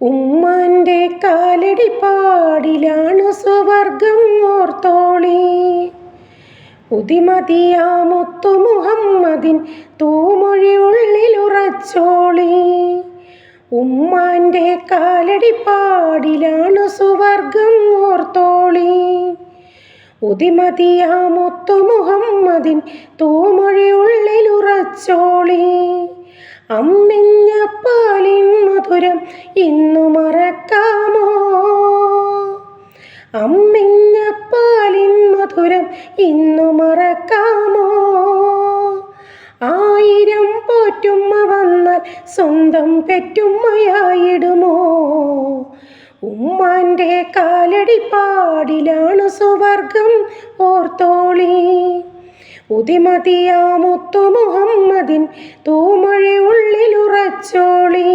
ഉമ്മാൻ്റെ കാലടിപ്പാടിലാണു സുവർഗം ഓർത്തോളി. ഉദിമതിയാ മുത്തു മുഹമ്മദിൻ തൂമൊഴി ഉള്ളിലുറച്ചോളി. ഉമ്മാൻ്റെ കാലടിപ്പാടിലാണു സുവർഗം ഓർത്തോളി. ഉദിമതിയാ മുത്തു മുഹമ്മദിൻ തൂമൊഴി ഉള്ളിലുറച്ചോളി. അമ്മിഞ്ഞ പാലിൻ മധുരം ഇന്നു മറക്കാമോ? അമ്മിഞ്ഞ പാലിൻ മധുരം ഇന്നു മറക്കാമോ? ആയിരം പോറ്റുമ്മ വന്നാൽ സ്വന്തം പെറ്റുമ്മയായിടുമോ? ഉമ്മാൻ്റെ കാലടിപ്പാടിലാണു സുവർഗം ഓർത്തോളി. ഉദിമതിയാ മുത്തു മുഹമ്മദിൻ തൂമൊഴി ഉള്ളിലുറച്ചോളി.